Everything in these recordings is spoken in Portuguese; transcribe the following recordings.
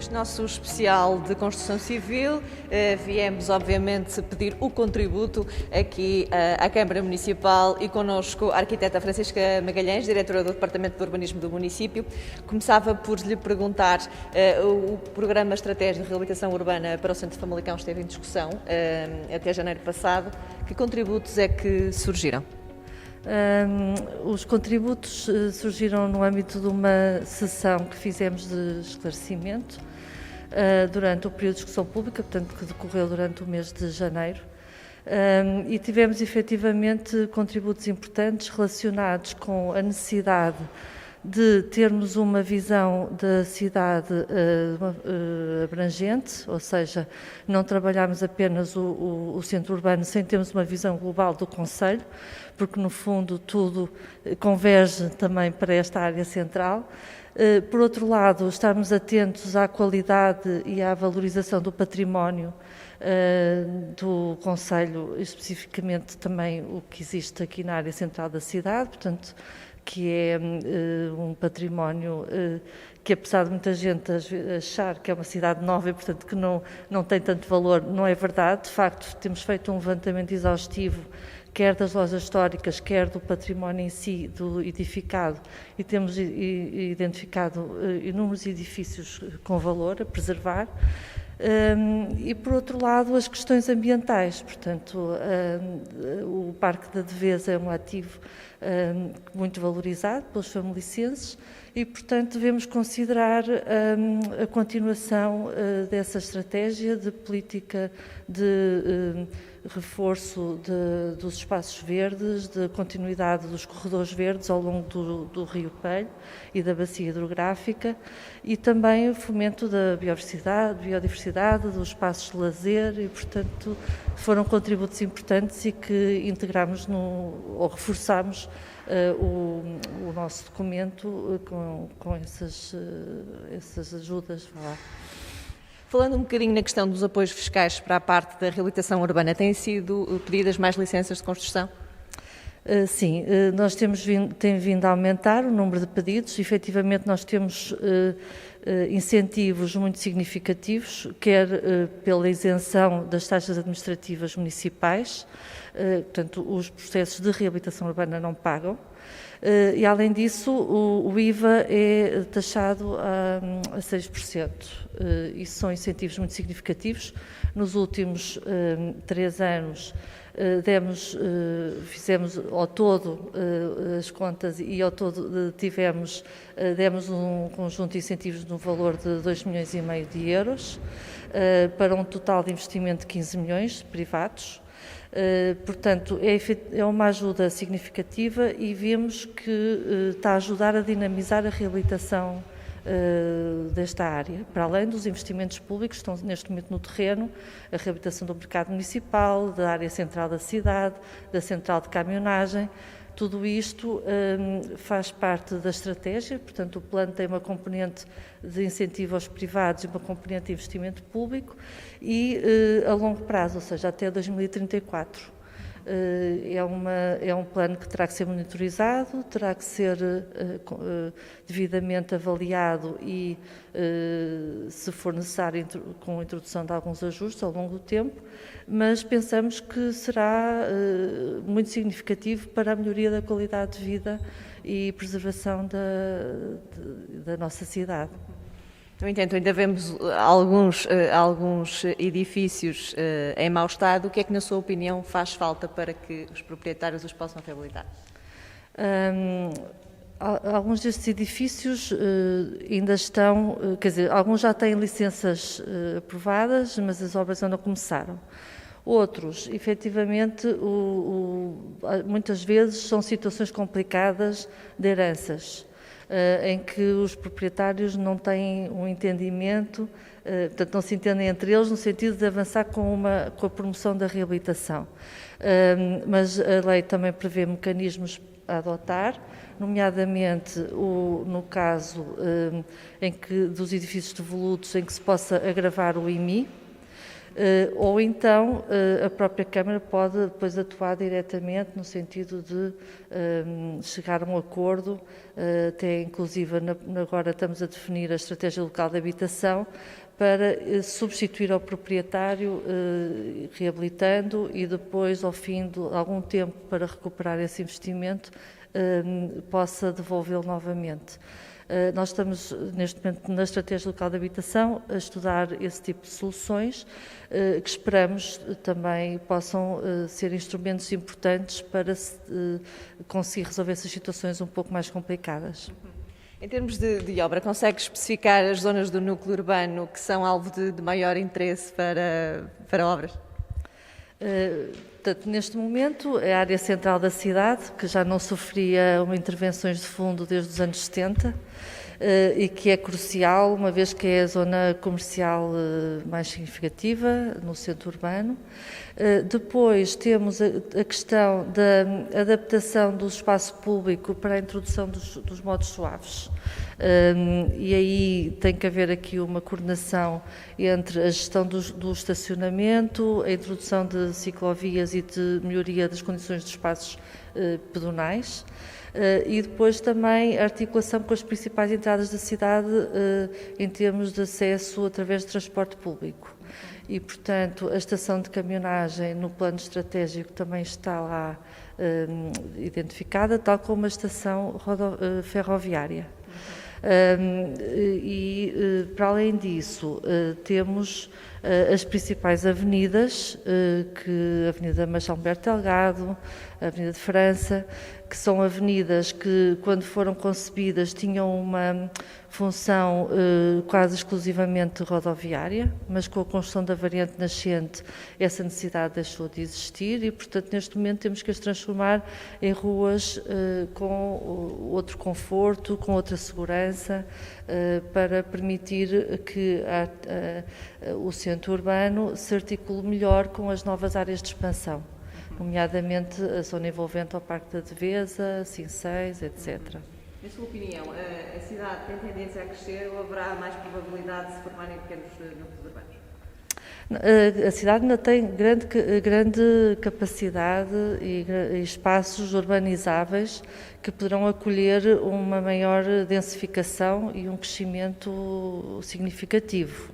Neste nosso especial de construção civil, viemos obviamente pedir o contributo aqui à Câmara Municipal e connosco a arquiteta Francisca Magalhães, diretora do Departamento de Urbanismo do município. Começava por lhe perguntar, o Programa Estratégico de Reabilitação Urbana para o Centro de Famalicão esteve em discussão até janeiro passado. Que contributos é que surgiram? Os contributos surgiram no âmbito de uma sessão que fizemos de esclarecimento durante o período de discussão pública, portanto, que decorreu durante o mês de janeiro, e tivemos efetivamente contributos importantes relacionados com a necessidade de termos uma visão da cidade abrangente, ou seja, não trabalharmos apenas o centro urbano sem termos uma visão global do concelho, porque no fundo tudo converge também para esta área central. Por outro lado, estarmos atentos à qualidade e à valorização do património do concelho, especificamente também o que existe aqui na área central da cidade, portanto, que é um património que, apesar de muita gente achar que é uma cidade nova e, portanto, que não tem tanto valor, não é verdade. De facto, temos feito um levantamento exaustivo, quer das lojas históricas, quer do património em si, do edificado, e temos identificado inúmeros edifícios com valor a preservar. E, por outro lado, as questões ambientais. Portanto, o Parque da Devesa é um ativo muito valorizado pelos famalicenses e, portanto, devemos considerar a continuação dessa estratégia de política de reforço dos espaços verdes, de continuidade dos corredores verdes ao longo do Rio Pelho e da bacia hidrográfica, e também o fomento da biodiversidade, dos espaços de lazer, e, portanto, foram contributos importantes e que integramos ou reforçamos o nosso documento com essas ajudas. Falando um bocadinho na questão dos apoios fiscais para a parte da reabilitação urbana, têm sido pedidas mais licenças de construção? Sim, nós temos vindo a aumentar o número de pedidos. Efetivamente, nós temos incentivos muito significativos, quer pela isenção das taxas administrativas municipais, portanto, os processos de reabilitação urbana não pagam, e além disso o IVA é taxado a 6%. Isso são incentivos muito significativos. Nos últimos 3 anos fizemos ao todo as contas e ao todo demos um conjunto de incentivos no valor de 2,5 milhões de euros, para um total de investimento de 15 milhões privados. Portanto, é uma ajuda significativa e vemos que está a ajudar a dinamizar a reabilitação desta área. Para além dos investimentos públicos que estão neste momento no terreno, a reabilitação do mercado municipal, da área central da cidade, da central de caminhonagem, tudo isto faz parte da estratégia. Portanto, o plano tem uma componente de incentivo aos privados e uma componente de investimento público e a longo prazo, ou seja, até 2034. É um plano que terá que ser monitorizado, terá que ser devidamente avaliado e, se for necessário, com a introdução de alguns ajustes ao longo do tempo, mas pensamos que será muito significativo para a melhoria da qualidade de vida e preservação da nossa cidade. No entanto, ainda vemos alguns edifícios em mau estado. O que é que, na sua opinião, faz falta para que os proprietários os possam reabilitar? Alguns destes edifícios ainda estão, quer dizer, alguns já têm licenças aprovadas, mas as obras ainda não começaram. Outros, efetivamente, muitas vezes são situações complicadas de heranças, em que os proprietários não têm um entendimento, portanto não se entendem entre eles no sentido de avançar com a promoção da reabilitação. Mas a lei também prevê mecanismos a adotar, nomeadamente no caso dos edifícios devolutos em que se possa agravar o IMI, Ou então a própria Câmara pode depois atuar diretamente no sentido de chegar a um acordo, até inclusive agora estamos a definir a estratégia local de habitação para substituir ao proprietário, reabilitando e depois, ao fim de algum tempo, para recuperar esse investimento, possa devolvê-lo novamente. Nós estamos, neste momento, na Estratégia Local de Habitação, a estudar esse tipo de soluções, que esperamos também possam ser instrumentos importantes para conseguir resolver essas situações um pouco mais complicadas. Em termos de obra, consegue especificar as zonas do núcleo urbano que são alvo de maior interesse para obras? Portanto, neste momento, é a área central da cidade, que já não sofria intervenções de fundo desde os anos 70 e que é crucial, uma vez que é a zona comercial mais significativa no centro urbano. Depois temos a questão da adaptação do espaço público para a introdução dos modos suaves. E aí tem que haver aqui uma coordenação entre a gestão do estacionamento, a introdução de ciclovias e de melhoria das condições dos espaços pedonais. E depois também a articulação com as principais entradas da cidade em termos de acesso através de transporte público. E, portanto, a estação de caminhonagem no plano estratégico também está lá identificada, tal como a estação ferroviária. Para além disso, temos as principais avenidas, a Avenida Marechal Humberto Delgado, a Avenida de França, que são avenidas que, quando foram concebidas, tinham uma função quase exclusivamente rodoviária, mas com a construção da variante nascente essa necessidade deixou de existir e, portanto, neste momento temos que as transformar em ruas com outro conforto, com outra segurança, para permitir que o centro urbano se articule melhor com as novas áreas de expansão, nomeadamente a zona envolvente ao Parque da Devesa, Sinséis, etc. Na sua opinião, a cidade tem tendência a crescer ou haverá mais probabilidade de se formarem pequenos núcleos urbanos? A cidade ainda tem grande capacidade e espaços urbanizáveis que poderão acolher uma maior densificação e um crescimento significativo.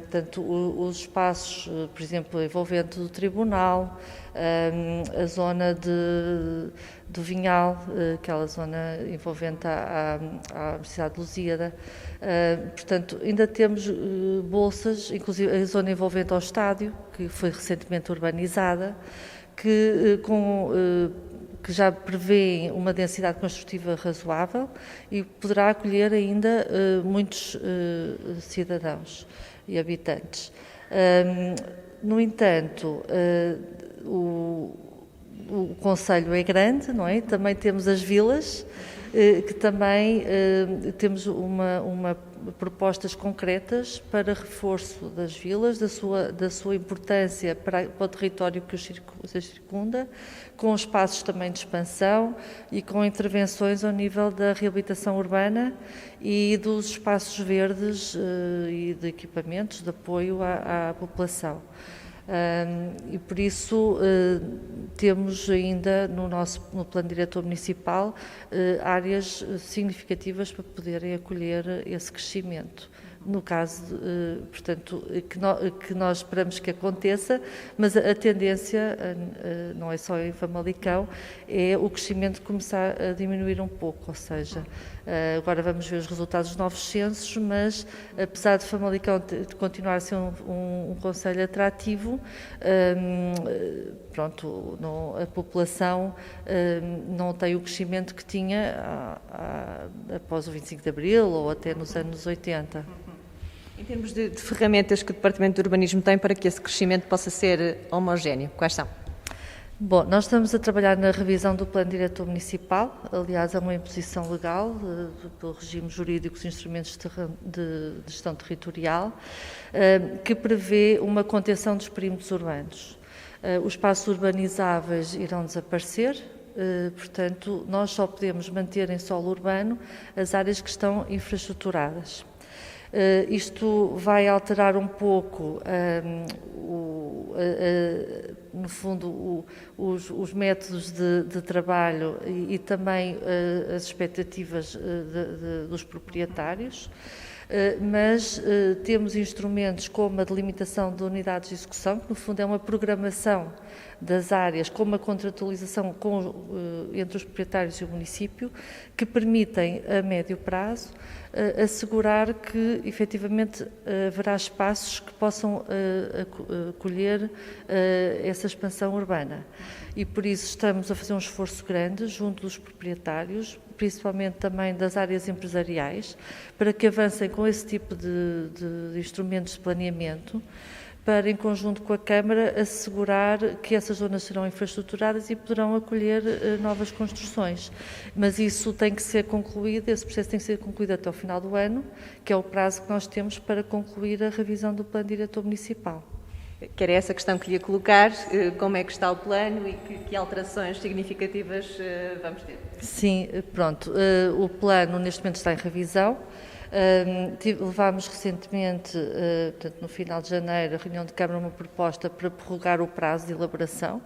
Portanto, os espaços, por exemplo, envolvente do Tribunal, a zona do Vinhal, aquela zona envolvente à Universidade de Lusíada. Portanto, ainda temos bolsas, inclusive a zona envolvente ao estádio, que foi recentemente urbanizada, que já prevê uma densidade construtiva razoável e poderá acolher ainda muitos cidadãos e habitantes. No entanto, o concelho é grande, não é? Também temos as vilas, que também temos propostas concretas para reforço das vilas, da sua importância para o território que os circunda, com espaços também de expansão e com intervenções ao nível da reabilitação urbana e dos espaços verdes e de equipamentos de apoio à população. E por isso temos ainda no plano diretor municipal áreas significativas para poderem acolher esse crescimento. No caso, portanto, que nós esperamos que aconteça, mas a tendência, não é só em Famalicão, é o crescimento começar a diminuir um pouco, ou seja, agora vamos ver os resultados dos novos censos, mas apesar de Famalicão continuar a ser um concelho atrativo, pronto, a população não tem o crescimento que tinha após o 25 de Abril ou até nos anos 80. Em termos de ferramentas que o Departamento de Urbanismo tem para que esse crescimento possa ser homogéneo, quais são? Bom, nós estamos a trabalhar na revisão do Plano Diretor Municipal, aliás, é uma imposição legal pelo regime jurídico dos instrumentos de gestão territorial, que prevê uma contenção dos perímetros urbanos. Os espaços urbanizáveis irão desaparecer, portanto, nós só podemos manter em solo urbano as áreas que estão infraestruturadas. Isto vai alterar um pouco, no fundo, os métodos de trabalho e também as expectativas dos proprietários. Mas temos instrumentos como a delimitação de unidades de execução, que no fundo é uma programação das áreas com uma contratualização entre os proprietários e o município, que permitem a médio prazo assegurar que efetivamente haverá espaços que possam acolher essa expansão urbana. E por isso estamos a fazer um esforço grande junto dos proprietários, principalmente também das áreas empresariais, para que avancem com esse tipo de instrumentos de planeamento, para, em conjunto com a Câmara, assegurar que essas zonas serão infraestruturadas e poderão acolher novas construções. Mas isso tem que ser concluído, esse processo tem que ser concluído até ao final do ano, que é o prazo que nós temos para concluir a revisão do Plano Diretor Municipal. Que era essa questão que lhe ia colocar, como é que está o plano e que alterações significativas vamos ter? Sim, pronto, o plano neste momento está em revisão. Levámos recentemente, portanto, no final de janeiro, a reunião de Câmara, uma proposta para prorrogar o prazo de elaboração,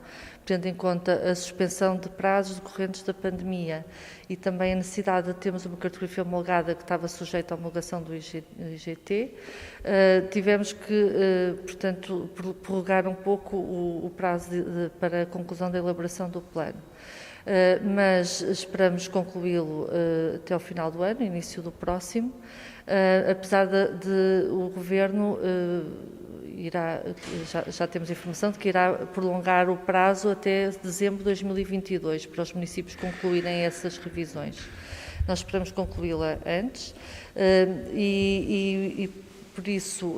tendo em conta a suspensão de prazos decorrentes da pandemia e também a necessidade de termos uma cartografia homologada que estava sujeita à homologação do IGT. Tivemos que, portanto, prorrogar um pouco o prazo para a conclusão da elaboração do plano. Mas esperamos concluí-lo até ao final do ano, início do próximo, apesar de o Governo já temos informação de que irá prolongar o prazo até dezembro de 2022 para os municípios concluírem essas revisões. Nós esperamos concluí-la antes e por isso,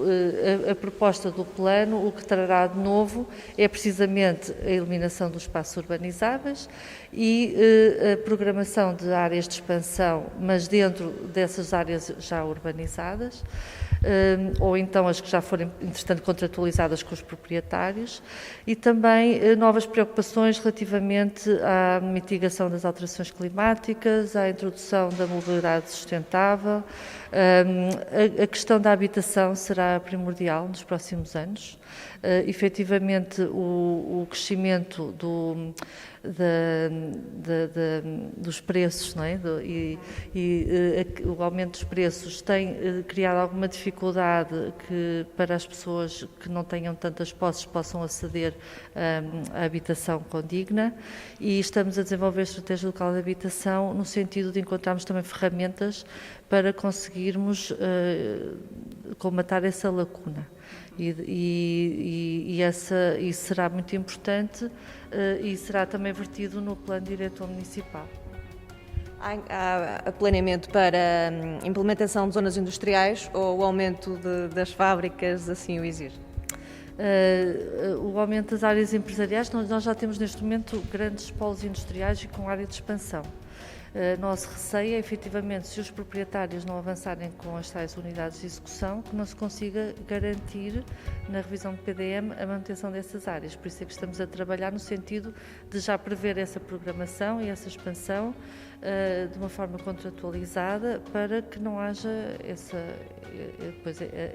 a proposta do plano, o que trará de novo é precisamente a eliminação dos espaços urbanizáveis e a programação de áreas de expansão, mas dentro dessas áreas já urbanizadas, ou então as que já forem, entretanto, contratualizadas com os proprietários, e também novas preocupações relativamente à mitigação das alterações climáticas, à introdução da mobilidade sustentável. A questão da habitação será primordial nos próximos anos. Efetivamente, o crescimento dos preços, não é? O aumento dos preços tem criado alguma dificuldade para as pessoas que não tenham tantas posses possam aceder à habitação condigna, e estamos a desenvolver a estratégia local de habitação no sentido de encontrarmos também ferramentas para conseguirmos colmatar essa lacuna. E será muito importante e será também vertido no Plano Diretor Municipal. Há planeamento para implementação de zonas industriais ou o aumento das fábricas assim o exige? O aumento das áreas empresariais, nós já temos neste momento grandes polos industriais e com área de expansão. Nosso receio é, efetivamente, se os proprietários não avançarem com as tais unidades de execução, que não se consiga garantir, na revisão do PDM, a manutenção dessas áreas. Por isso é que estamos a trabalhar no sentido de já prever essa programação e essa expansão de uma forma contratualizada, para que não haja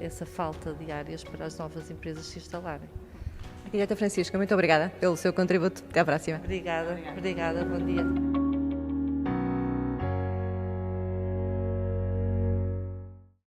essa falta de áreas para as novas empresas se instalarem. Arquiteta Francisca, muito obrigada pelo seu contributo. Até à próxima. Obrigada, bom dia.